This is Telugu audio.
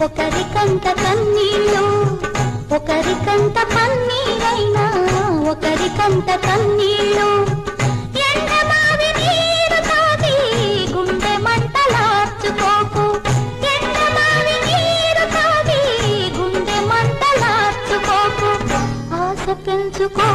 ఒకరికంత కన్నీళ్ళు ఒకరికంత పన్నీరైనా ఒకరికంత కన్నీళ్ళు ఎండమావి నీరు తాగి గుండె మంటలార్చుకోకు ఎండమావి నీరు తాగి గుండె మంటలార్చుకోకు ఆశ పెంచుకో